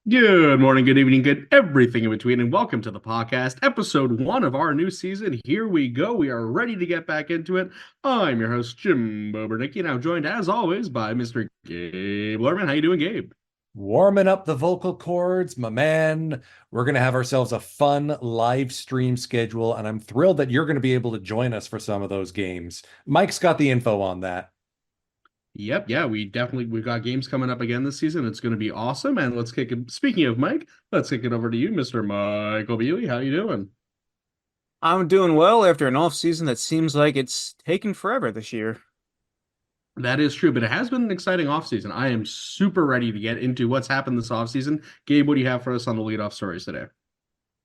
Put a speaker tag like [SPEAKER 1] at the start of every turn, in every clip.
[SPEAKER 1] Good morning, good evening, good everything in between, and welcome to the podcast, episode one of our new season. Here we go. We are ready to get back into it. I'm your host, Jim Bobernicki, now joined as always by Mr. Gabe Lerman. How you doing, Gabe?
[SPEAKER 2] Warming up the vocal cords, my man. We're going to have ourselves a fun live stream schedule, and I'm thrilled that you're going to be able to join us for some of those games. Mike's got the info on that.
[SPEAKER 1] Yep, yeah, we've got games coming up again this season. It's going to be awesome. And let's kick it. Speaking of Mike, let's kick it over to you, Mr. Michael Beasley. How you doing?
[SPEAKER 3] I'm doing well after an off season that seems like it's taken forever this year.
[SPEAKER 1] That is true, but it has been an exciting offseason. I am super ready to get into what's happened this offseason. Gabe, what do you have for us on the leadoff stories today?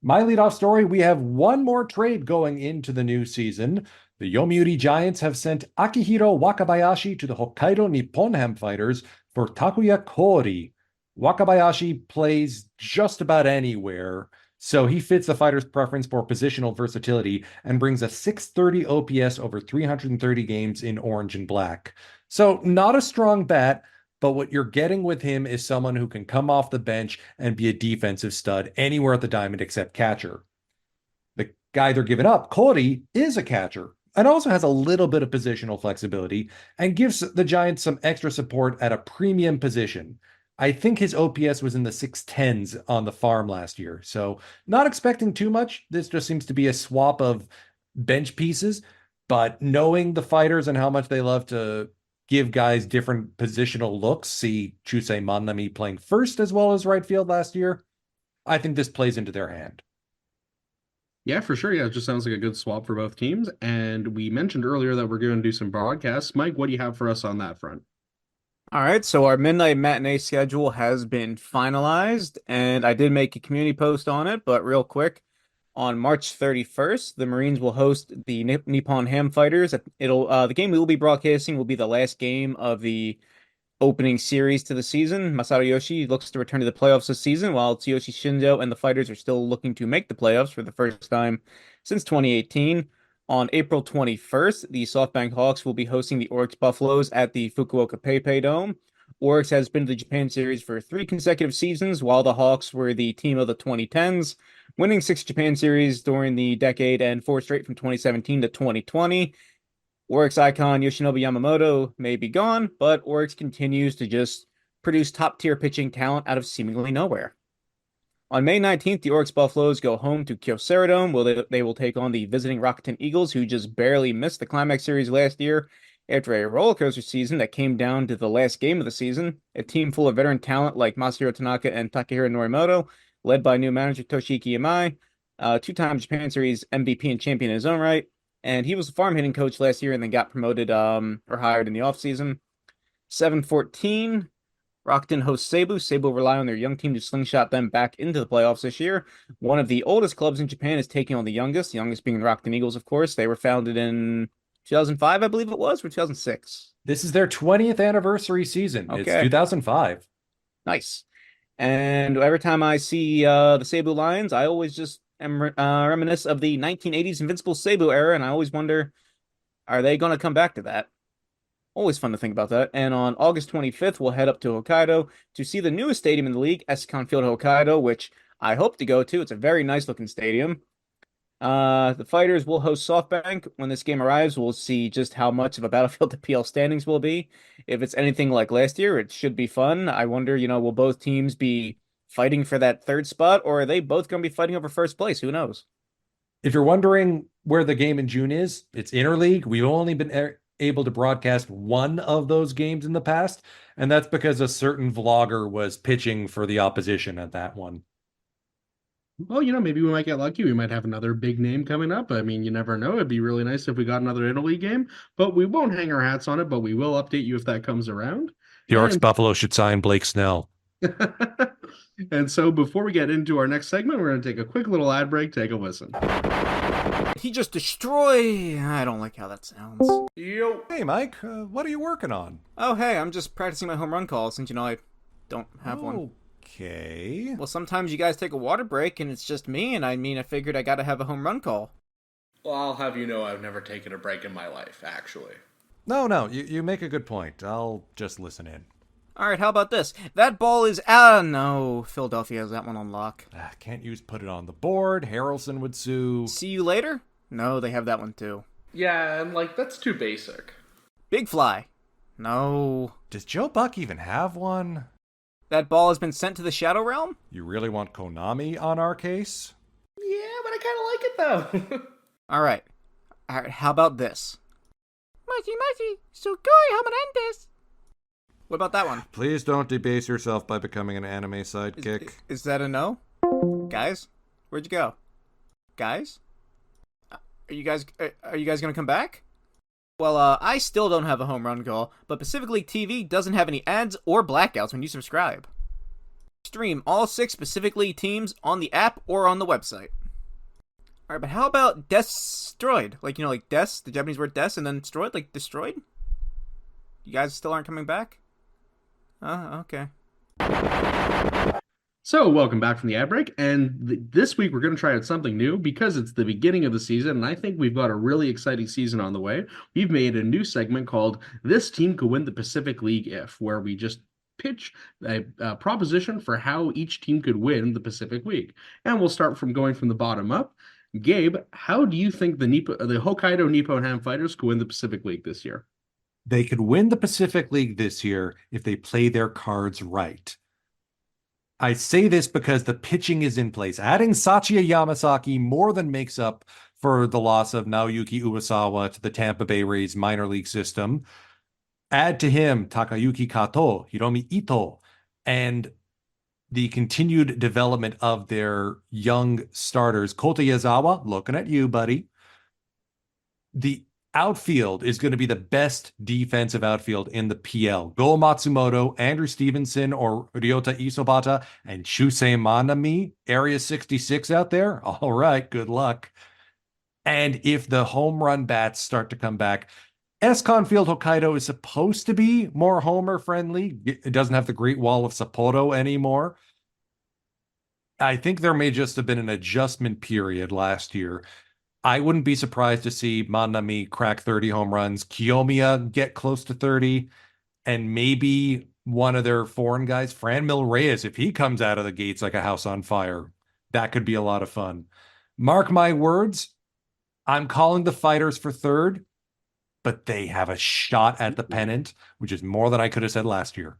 [SPEAKER 2] My leadoff story, we have one more trade going into the new season. The Yomiuri Giants have sent Akihiro Wakabayashi to the Hokkaido Nippon Ham Fighters for Takuya Kori. Wakabayashi plays just about anywhere, so he fits the fighter's preference for positional versatility and brings a 630 OPS over 330 games in orange and black. So not a strong bat, but what you're getting with him is someone who can come off the bench and be a defensive stud anywhere at the diamond except catcher. The guy they're giving up, Cody, is a catcher and also has a little bit of positional flexibility and gives the Giants some extra support at a premium position. I think his OPS was in the 610s on the farm last year. So not expecting too much. This just seems to be a swap of bench pieces, but knowing the fighters and how much they love to give guys different positional looks, see Chusei Manami playing first as well as right field last year, I think this plays into their hand.
[SPEAKER 1] Yeah, for sure. Yeah, it just sounds like a good swap for both teams. And we mentioned earlier that we're going to do some broadcasts. Mike, what do you have for us on that front?
[SPEAKER 3] All right, so our midnight matinee schedule has been finalized, and I did make a community post on it, but real quick, on March 31st, the Marines will host the Nippon Ham Fighters. The game we will be broadcasting will be the last game of the opening series to the season. Masato Yoshi looks to return to the playoffs this season, while Tsuyoshi Shindo and the Fighters are still looking to make the playoffs for the first time since 2018. On April 21st, the SoftBank Hawks will be hosting the Oryx Buffaloes at the Fukuoka PayPay Dome. Oryx has been to the Japan Series for 3 consecutive seasons, while the Hawks were the team of the 2010s, winning 6 Japan Series during the decade and 4 straight from 2017 to 2020. Oryx icon Yoshinobu Yamamoto may be gone, but Oryx continues to just produce top-tier pitching talent out of seemingly nowhere. On May 19th, the Oryx Buffaloes go home to Kyocera Dome, where they will take on the visiting Rakuten Eagles, who just barely missed the Climax Series last year after a roller coaster season that came down to the last game of the season. A team full of veteran talent like Masahiro Tanaka and Takehiro Norimoto, led by new manager Toshiki Yamai, two-time Japan Series MVP and champion in his own right, and he was a farm hitting coach last year and then got promoted or hired in the offseason. 7-14, Rakuten hosts Seibu. Seibu will rely on their young team to slingshot them back into the playoffs this year. One of the oldest clubs in Japan is taking on the youngest being the Rakuten Eagles, of course. They were founded in 2005, I believe it was, or 2006.
[SPEAKER 2] This is their 20th anniversary season. It's
[SPEAKER 3] Okay,
[SPEAKER 2] 2005.
[SPEAKER 3] nice. And every time I see the Seibu Lions, I always just reminisce of the 1980s Invincible Seibu era, and I always wonder, are they going to come back to that? Always fun to think about that. And on August 25th, we'll head up to Hokkaido to see the newest stadium in the league, Escon Field Hokkaido, which I hope to go to. It's a very nice looking stadium. The Fighters will host SoftBank. When this game arrives, we'll see just how much of a battlefield the PL standings will be. If it's anything like last year, it should be fun. I wonder, will both teams be fighting for that third spot, or are they both going to be fighting over first place? Who knows?
[SPEAKER 2] If you're wondering where the game in June is, it's interleague. We've only been able to broadcast one of those games in the past, and that's because a certain vlogger was pitching for the opposition at that one.
[SPEAKER 1] Well, maybe we might get lucky. We might have another big name coming up. I mean, you never know. It'd be really nice if we got another Italy game, but we won't hang our hats on it, but we will update you if that comes around.
[SPEAKER 2] The Oryx
[SPEAKER 1] And
[SPEAKER 2] Buffalo should sign Blake Snell.
[SPEAKER 1] and so before we get into our next segment, we're going to take a quick little ad break. Take a listen.
[SPEAKER 3] He just destroy. I don't like how that sounds.
[SPEAKER 1] Yo.
[SPEAKER 2] Hey, Mike, what are you working on?
[SPEAKER 3] Oh, hey, I'm just practicing my home run call since, I don't have one.
[SPEAKER 2] Okay.
[SPEAKER 3] Well, sometimes you guys take a water break and it's just me, and I figured I gotta have a home run call.
[SPEAKER 1] Well, I'll have you know I've never taken a break in my life, actually.
[SPEAKER 2] No, you make a good point. I'll just listen in.
[SPEAKER 3] All right, how about this? That ball is no. Philadelphia has that one on lock.
[SPEAKER 2] Can't use put it on the board. Harrelson would sue.
[SPEAKER 3] See you later? No, they have that one too.
[SPEAKER 1] Yeah, and that's too basic.
[SPEAKER 3] Big fly. No.
[SPEAKER 2] Does Joe Buck even have one?
[SPEAKER 3] That ball has been sent to the Shadow Realm?
[SPEAKER 2] You really want Konami on our case?
[SPEAKER 1] Yeah, but I kind of like it though.
[SPEAKER 3] All right, how about this? Machi, sugoi hamanentes. What about that one?
[SPEAKER 2] Please don't debase yourself by becoming an anime sidekick.
[SPEAKER 3] Is that a no? Guys? Where'd you go? Guys? Are you guys gonna come back? Well, I still don't have a home run goal, but Pacific League TV doesn't have any ads or blackouts when you subscribe. Stream all 6 Pacific League teams on the app or on the website. Alright, but how about destroyed? Like des, the Japanese word des, and then destroyed, like destroyed? You guys still aren't coming back? Okay.
[SPEAKER 1] So, welcome back from the ad break, and this week we're going to try out something new because it's the beginning of the season, and I think we've got a really exciting season on the way. We've made a new segment called This Team Could Win the Pacific League If, where we just pitch a proposition for how each team could win the Pacific League. And we'll start from going from the bottom up. Gabe, how do you think the Hokkaido Nippon Ham Fighters could win the Pacific League this year?
[SPEAKER 2] They could win the Pacific League this year if they play their cards right. I say this because the pitching is in place. Adding Sachia Yamasaki more than makes up for the loss of Naoyuki Uesawa to the Tampa Bay Rays minor league system. Add to him Takayuki Kato, Hiromi Ito, and the continued development of their young starters. Kota Yazawa, looking at you, buddy. The outfield is going to be the best defensive outfield in the PL. Go Matsumoto, Andrew Stevenson, or Ryota Isobata, and Shusei Manami, Area 66 out there. All right, good luck. And if the home run bats start to come back, Escon Field Hokkaido is supposed to be more homer friendly. It doesn't have the Great Wall of Sapporo anymore. I think there may just have been an adjustment period last year. I wouldn't be surprised to see Manami crack 30 home runs, Kiyomiya get close to 30, and maybe one of their foreign guys, Franmil Reyes, if he comes out of the gates like a house on fire, that could be a lot of fun. Mark my words, I'm calling the Fighters for third, but they have a shot at the pennant, which is more than I could have said last year.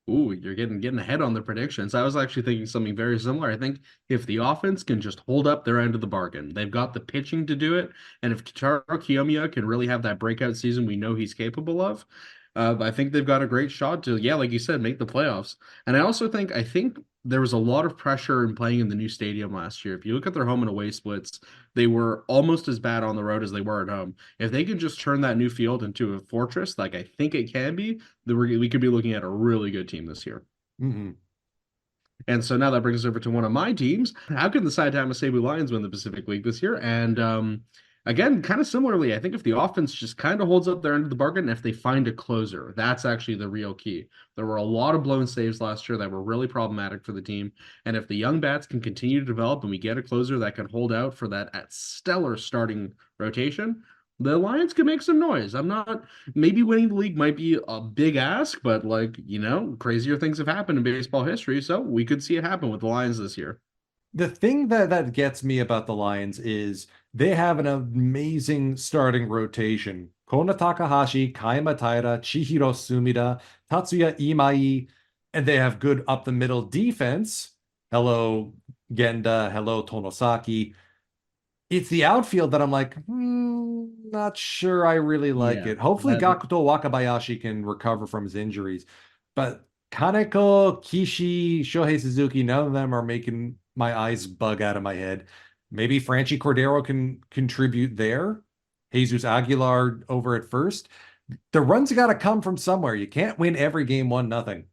[SPEAKER 1] Ooh, you're getting ahead on the predictions. I was actually thinking something very similar. I think if the offense can just hold up their end of the bargain, they've got the pitching to do it. And if Kitaro Kiyomiya can really have that breakout season we know he's capable of, I think they've got a great shot to, like you said, make the playoffs. And I think there was a lot of pressure in playing in the new stadium last year. If you look at their home and away splits, they were almost as bad on the road as they were at home. If they can just turn that new field into a fortress, like I think it can be, then we could be looking at a really good team this year.
[SPEAKER 2] Mm-hmm.
[SPEAKER 1] And so now that brings us over to one of my teams. How can the Saitama Seibu Lions win the Pacific League this year? And again, kind of similarly, I think if the offense just kind of holds up their end of the bargain, if they find a closer, that's actually the real key. There were a lot of blown saves last year that were really problematic for the team. And if the young bats can continue to develop and we get a closer that can hold out for that stellar starting rotation, the Lions can make some noise. Maybe winning the league might be a big ask, but crazier things have happened in baseball history. So we could see it happen with the Lions this year.
[SPEAKER 2] The thing that gets me about the Lions is they have an amazing starting rotation. Kona Takahashi, Kaima Taira, Chihiro Sumida, Tatsuya Imai, and they have good up the middle defense. Hello, Genda. Hello, Tonosaki. It's the outfield that I'm like, not sure I really like it. Hopefully Gakuto Wakabayashi can recover from his injuries. But Kaneko, Kishi, Shohei Suzuki, none of them are making my eyes bug out of my head. Maybe Franchi Cordero can contribute there. Jesus Aguilar over at first. The runs got to come from somewhere. You can't win every game 1-0.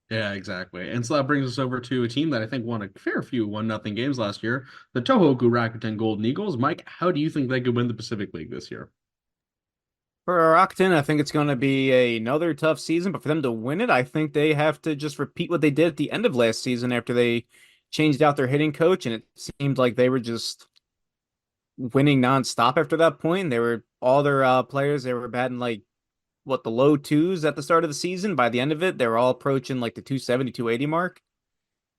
[SPEAKER 1] Yeah, exactly. And so that brings us over to a team that I think won a fair few 1-0 games last year, the Tohoku Rakuten Golden Eagles. Mike, how do you think they could win the Pacific League this year?
[SPEAKER 3] For Rakuten, I think it's going to be another tough season, but for them to win it, I think they have to just repeat what they did at the end of last season after they changed out their hitting coach, and it seemed like they were just winning nonstop after that point. They were all their players, they were batting like the low twos at the start of the season. By the end of it, they're all approaching like the 270, 280 mark.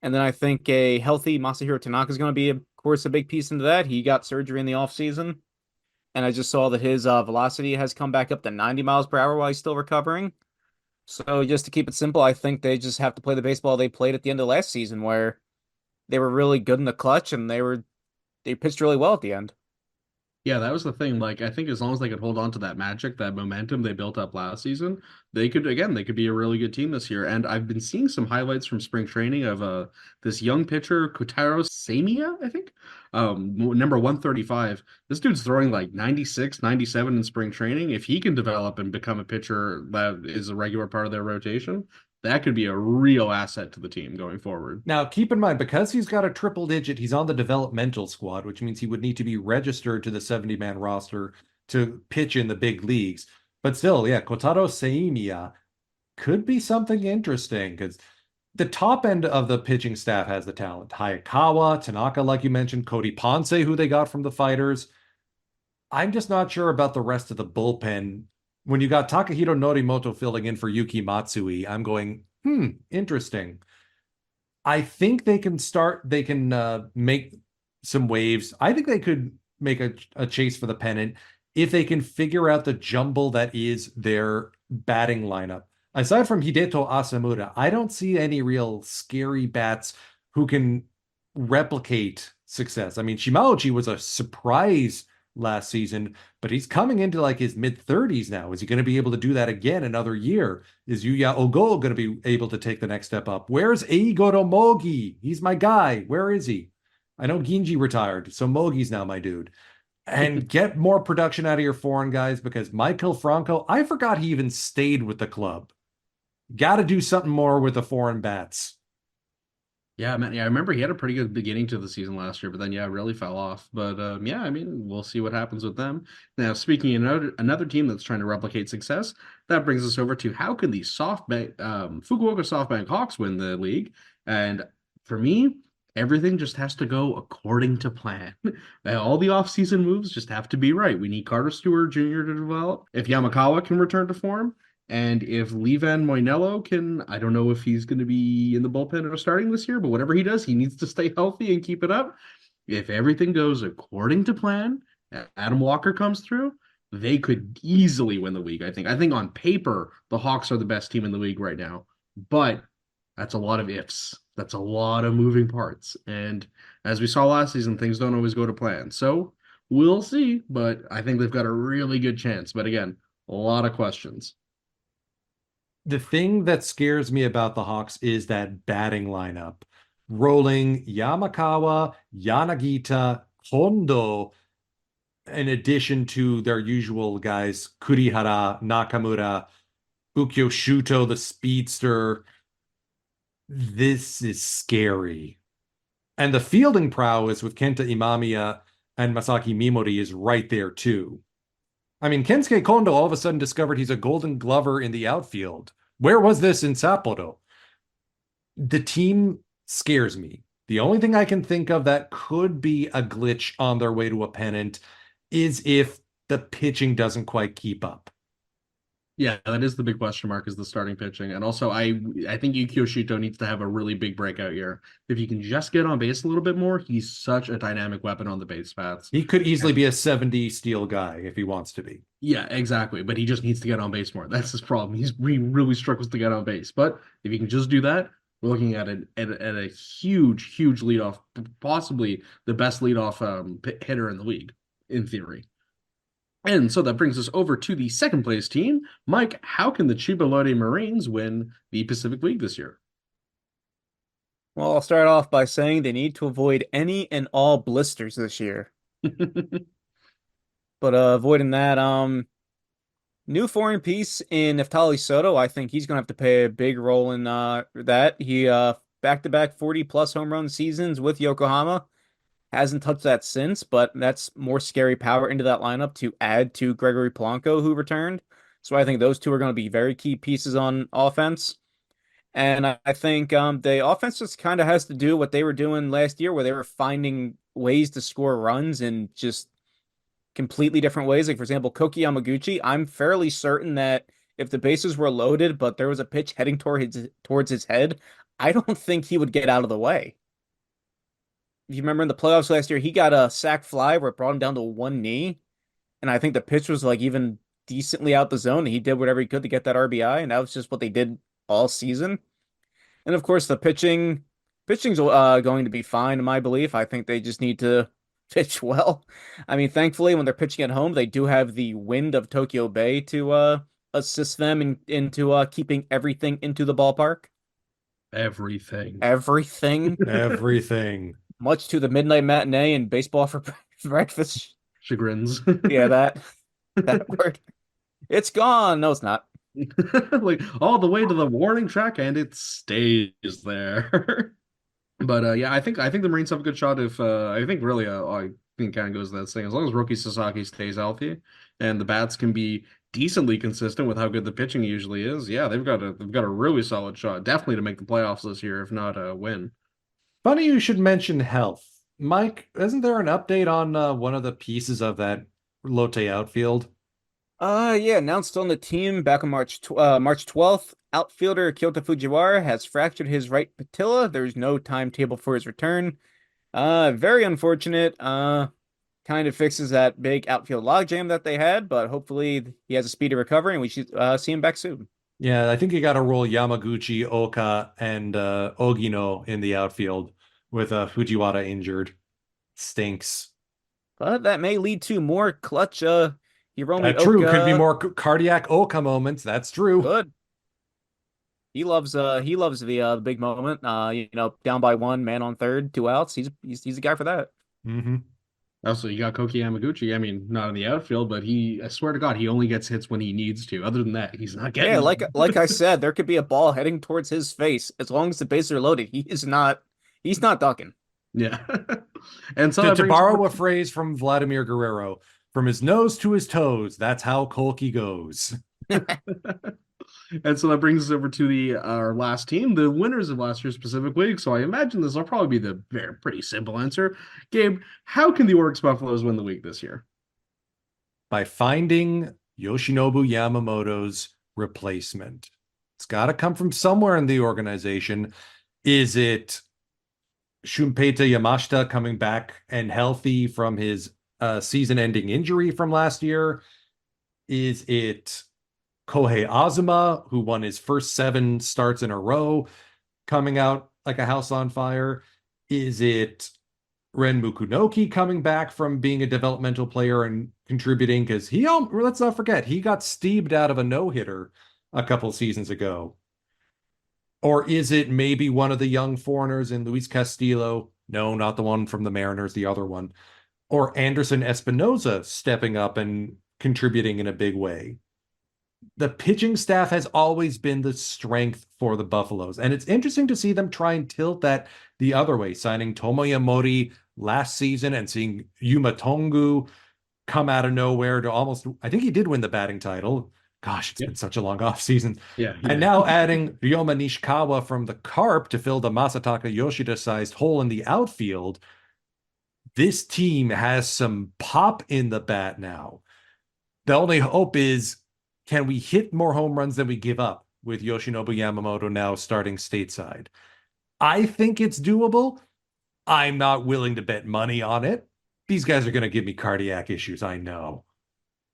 [SPEAKER 3] And then I think a healthy Masahiro Tanaka is going to be, of course, a big piece into that. He got surgery in the offseason. And I just saw that his velocity has come back up to 90 miles per hour while he's still recovering. So just to keep it simple, I think they just have to play the baseball they played at the end of last season, where they were really good in the clutch and they pitched really well at the end.
[SPEAKER 1] Yeah, that was the thing. Like, I think as long as they could hold on to that magic, that momentum they built up last season, they could be a really good team this year. And I've been seeing some highlights from spring training of this young pitcher, Kotaro Samia, I think. Number 135. This dude's throwing like 96, 97 in spring training. If he can develop and become a pitcher that is a regular part of their rotation, that could be a real asset to the team going forward.
[SPEAKER 2] Now, keep in mind, because he's got a triple digit, he's on the developmental squad, which means he would need to be registered to the 70-man roster to pitch in the big leagues. But still, yeah, Kotaro Seimiya could be something interesting because the top end of the pitching staff has the talent. Hayakawa, Tanaka, like you mentioned, Cody Ponce, who they got from the Fighters. I'm just not sure about the rest of the bullpen. When you got Takahiro Norimoto filling in for Yuki Matsui, I'm going, interesting. I think they can make some waves. I think they could make a chase for the pennant if they can figure out the jumble that is their batting lineup. Aside from Hideto Asamura, I don't see any real scary bats who can replicate success. I mean, Shimauchi was a surprise last season, but he's coming into like his mid-30s now. Is he going to be able to do that again another year? Is Yuya Ogo going to be able to take the next step up? Where's Eigoro Mogi? He's my guy. Where is he? I know Ginji retired, so Mogi's now my dude. And get more production out of your foreign guys, because Michael Franco, I forgot he even stayed with the club. Got to do something more with the foreign bats.
[SPEAKER 1] Yeah, man. Yeah, I remember he had a pretty good beginning to the season last year, but then yeah, really fell off. But yeah, I mean, we'll see what happens with them. Now, speaking of another team that's trying to replicate success, that brings us over to how can the Fukuoka SoftBank Hawks win the league? And for me, everything just has to go according to plan. All the offseason moves just have to be right. We need Carter Stewart Jr. to develop. If Yamakawa can return to form, and if Levan Moinello can, I don't know if he's going to be in the bullpen or starting this year, but whatever he does, he needs to stay healthy and keep it up. If everything goes according to plan, Adam Walker comes through, they could easily win the league, I think. I think on paper, the Hawks are the best team in the league right now, but that's a lot of ifs. That's a lot of moving parts. And as we saw last season, things don't always go to plan. So we'll see, but I think they've got a really good chance. But again, a lot of questions.
[SPEAKER 2] The thing that scares me about the Hawks is that batting lineup. Rolling Yamakawa, Yanagita, Kondo, in addition to their usual guys, Kurihara, Nakamura, Ukyo Shuto, the speedster. This is scary. And the fielding prowess with Kenta Imamiya and Masaki Mimori is right there too. I mean, Kensuke Kondo all of a sudden discovered he's a Golden Glover in the outfield. Where was this in Sapporo? The team scares me. The only thing I can think of that could be a glitch on their way to a pennant is if the pitching doesn't quite keep up.
[SPEAKER 1] Yeah, that is the big question mark, is the starting pitching. And also, I think Yukio Shito needs to have a really big breakout year. If you can just get on base a little bit more, he's such a dynamic weapon on the base paths.
[SPEAKER 2] He could easily be a 70 steal guy if he wants to be.
[SPEAKER 1] Yeah, exactly. But he just needs to get on base more. That's his problem. He really struggles to get on base. But if he can just do that, we're looking at a huge leadoff, possibly the best leadoff hitter in the league, in theory. And so that brings us over to the second place team. Mike, how can the Chiba Lotte Marines win the Pacific League this year?
[SPEAKER 3] Well, I'll start off by saying they need to avoid any and all blisters this year. But avoiding that, new foreign piece in Neftali Soto, I think he's going to have to play a big role in that. He back-to-back 40-plus home run seasons with Yokohama. Hasn't touched that since, but that's more scary power into that lineup to add to Gregory Polanco, who returned. So I think those two are going to be very key pieces on offense. And I think the offense just kind of has to do what they were doing last year, where they were finding ways to score runs in just completely different ways. Like, for example, Koki Yamaguchi, I'm fairly certain that if the bases were loaded, but there was a pitch heading towards his head, I don't think he would get out of the way. If you remember in the playoffs last year, he got a sac fly where it brought him down to one knee, and I think the pitch was like even decently out the zone. And he did whatever he could to get that RBI, and that was just what they did all season. And of course, the pitching's going to be fine in my belief. I think they just need to pitch well. I mean, thankfully, when they're pitching at home, they do have the wind of Tokyo Bay to assist them into keeping everything into the ballpark.
[SPEAKER 1] Everything.
[SPEAKER 2] Everything.
[SPEAKER 3] Much to the midnight matinee and baseball for breakfast.
[SPEAKER 1] Chagrins.
[SPEAKER 3] Yeah, that word. It's gone. No, it's not.
[SPEAKER 1] Like all the way to the warning track, and it stays there. But yeah, I think the Marines have a good shot. If I think really, I think kind of goes without saying, as long as Roki Sasaki stays healthy and the bats can be decently consistent with how good the pitching usually is, yeah, they've got a really solid shot, definitely to make the playoffs this year, if not win.
[SPEAKER 2] Funny you should mention health. Mike, isn't there an update on one of the pieces of that Lotte outfield?
[SPEAKER 3] Yeah, announced on the team back on March 12th. Outfielder Kyoto Fujiwara has fractured his right patella. There's no timetable for his return. Very unfortunate. Kind of fixes that big outfield logjam that they had, but hopefully he has a speedy recovery and we should see him back soon.
[SPEAKER 2] Yeah, I think you got to roll Yamaguchi, Oka, and Ogino in the outfield with Fujiwara injured. Stinks.
[SPEAKER 3] But that may lead to more clutch Hiromi
[SPEAKER 2] That's true.
[SPEAKER 3] Oka.
[SPEAKER 2] Could be more cardiac Oka moments. That's true.
[SPEAKER 3] Good. He loves the big moment. Down by one, man on third, 2 outs. He's the guy for that.
[SPEAKER 2] Mm-hmm.
[SPEAKER 1] Also, you got Koki Yamaguchi. I mean, not in the outfield, but I swear to God, he only gets hits when he needs to. Other than that, he's not getting.
[SPEAKER 3] Yeah, like I said, there could be a ball heading towards his face. As long as the bases are loaded, he's not ducking.
[SPEAKER 1] Yeah. And so
[SPEAKER 2] to borrow a phrase from Vladimir Guerrero, from his nose to his toes, that's how Kolke goes.
[SPEAKER 1] And so that brings us over to our last team, the winners of last year's Pacific League. So I imagine this will probably be the pretty simple answer. Gabe, how can the Oryx Buffaloes win the league this year?
[SPEAKER 2] By finding Yoshinobu Yamamoto's replacement. It's got to come from somewhere in the organization. Is it Shunpeita Yamashita coming back and healthy from his season-ending injury from last year? Is it Kohei Azuma, who won his first 7 starts in a row, coming out like a house on fire? Is it Ren Mukunoki coming back from being a developmental player and contributing? Because let's not forget, he got steamed out of a no-hitter a couple seasons ago. Or is it maybe one of the young foreigners in Luis Castillo? No, not the one from the Mariners, the other one. Or Anderson Espinoza stepping up and contributing in a big way. The pitching staff has always been the strength for the Buffaloes. And it's interesting to see them try and tilt that the other way, signing Tomoya Mori last season and seeing Yuma Tongu come out of nowhere to almost, I think he did win the batting title. Gosh, it's been such a long offseason.
[SPEAKER 1] Yeah.
[SPEAKER 2] And now adding Ryoma Nishikawa from the Carp to fill the Masataka Yoshida-sized hole in the outfield. This team has some pop in the bat now. The only hope is, can we hit more home runs than we give up with Yoshinobu Yamamoto now starting stateside? I think it's doable. I'm not willing to bet money on it. These guys are going to give me cardiac issues, I know.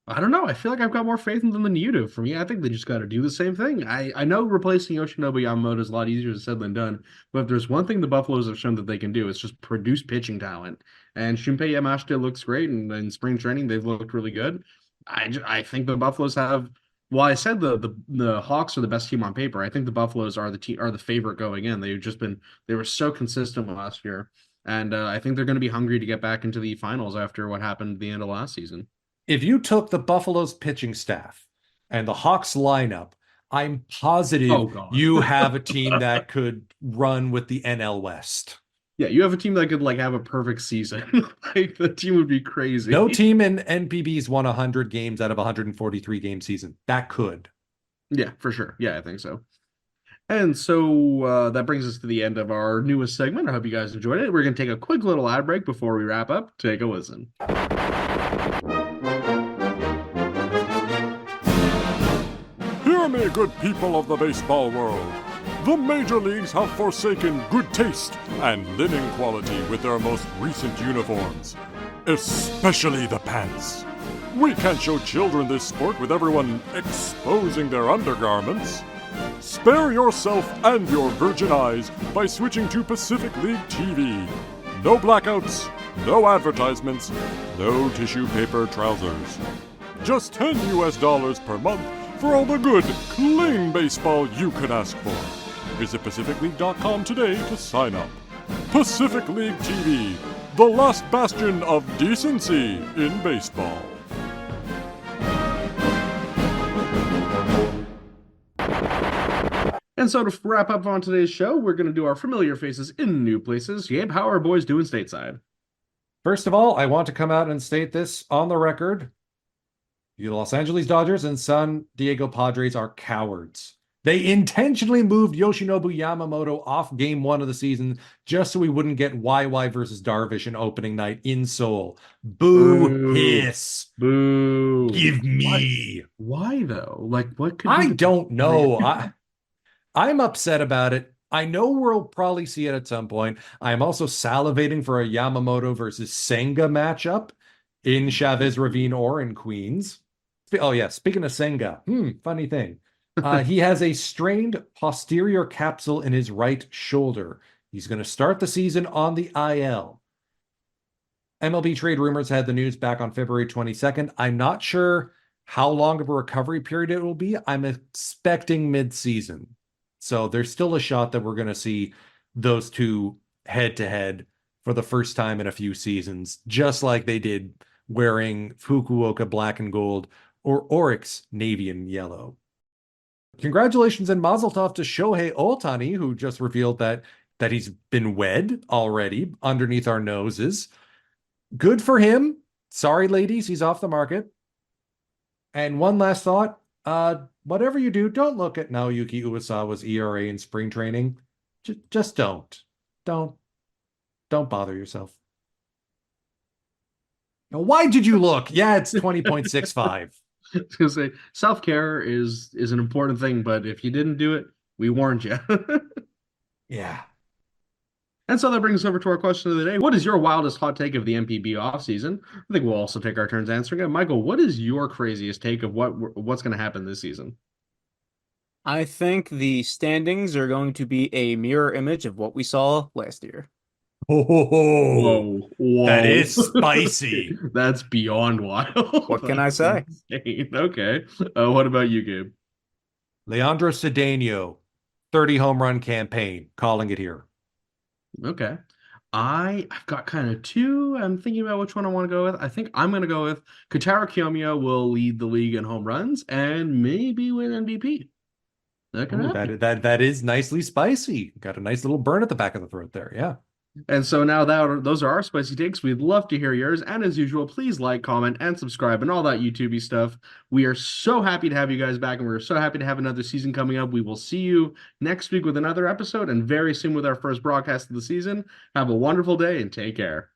[SPEAKER 1] I don't know. I feel like I've got more faith in them than you do. For me, I think they just got to do the same thing. I know replacing Yoshinobu Yamamoto is a lot easier said than done, but if there's one thing the Buffaloes have shown that they can do, it's just produce pitching talent. And Shunpei Yamashita looks great, and in spring training, they've looked really good. I think the Buffaloes have. Well, I said the Hawks are the best team on paper. I think the Buffaloes are the favorite going in. They were so consistent last year, and I think they're going to be hungry to get back into the finals after what happened at the end of last season.
[SPEAKER 2] If you took the Buffaloes pitching staff and the Hawks lineup, I'm positive you have a team that could run with the NL West.
[SPEAKER 1] Yeah, you have a team that could have a perfect season. Like the team would be crazy.
[SPEAKER 2] No team in NPB's won 100 games out of 143 game season. That could.
[SPEAKER 1] Yeah, for sure. Yeah, I think so. And so that brings us to the end of our newest segment. I hope you guys enjoyed it. We're going to take a quick little ad break before we wrap up. Take a listen.
[SPEAKER 4] Here Hey, good people of the baseball world. The major leagues have forsaken good taste and linen quality with their most recent uniforms, especially the pants. We can't show children this sport with everyone exposing their undergarments. Spare yourself and your virgin eyes by switching to Pacific League TV. No blackouts, no advertisements, no tissue paper trousers. Just $10 per month for all the good, clean baseball you could ask for. Visit PacificLeague.com today to sign up. Pacific League TV, the last bastion of decency in baseball.
[SPEAKER 1] And so to wrap up on today's show, we're going to do our familiar faces in new places. Gabe, how are our boys doing stateside?
[SPEAKER 2] First of all, I want to come out and state this on the record. The Los Angeles Dodgers and San Diego Padres are cowards. They intentionally moved Yoshinobu Yamamoto off game 1 of the season just so we wouldn't get YY versus Darvish in opening night in Seoul. Boo, hiss.
[SPEAKER 1] Boo.
[SPEAKER 2] Give me.
[SPEAKER 1] Why though? Like, what could
[SPEAKER 2] I don't know. I'm upset about it. I know we'll probably see it at some point. I'm also salivating for a Yamamoto versus Senga matchup in Chavez Ravine or in Queens. Oh yeah, speaking of Senga, funny thing. He has a strained posterior capsule in his right shoulder. He's going to start the season on the IL. MLB Trade Rumors had the news back on February 22nd. I'm not sure how long of a recovery period it will be. I'm expecting mid-season. So there's still a shot that we're going to see those two head-to-head for the first time in a few seasons, just like they did wearing Fukuoka black and gold or Oryx navy and yellow. Congratulations and mazel tov to Shohei Ohtani, who just revealed that he's been wed already underneath our noses. Good for him. Sorry, ladies, he's off the market. And one last thought. Whatever you do, don't look at Naoyuki Uesawa's ERA in spring training. Just don't. Don't bother yourself. Now, why did you look? Yeah, it's 20.65.
[SPEAKER 1] I was gonna say self-care is an important thing, but if you didn't do it, we warned you.
[SPEAKER 2] Yeah.
[SPEAKER 1] And so that brings us over to our question of the day. What is your wildest hot take of the MPB offseason? I think we'll also take our turns answering it. Michael, what is your craziest take of what's going to happen this season?
[SPEAKER 3] I think the standings are going to be a mirror image of what we saw last year.
[SPEAKER 2] Whoa. That is spicy.
[SPEAKER 1] That's beyond wild.
[SPEAKER 3] What can I say?
[SPEAKER 1] Insane. Okay. What about you, Gabe?
[SPEAKER 2] Leandro Cedeno, 30 home run campaign, calling it here.
[SPEAKER 1] Okay. I've got kind of two. I'm thinking about which one I want to go with. I think I'm going to go with Kotaro Kiyomiya will lead the league in home runs and maybe win MVP.
[SPEAKER 2] That is nicely spicy. Got a nice little burn at the back of the throat there. Yeah.
[SPEAKER 1] And so now those are our spicy takes. We'd love to hear yours. And as usual, please like, comment, and subscribe and all that YouTube-y stuff. We are so happy to have you guys back, and we're so happy to have another season coming up. We will see you next week with another episode and very soon with our first broadcast of the season. Have a wonderful day and take care.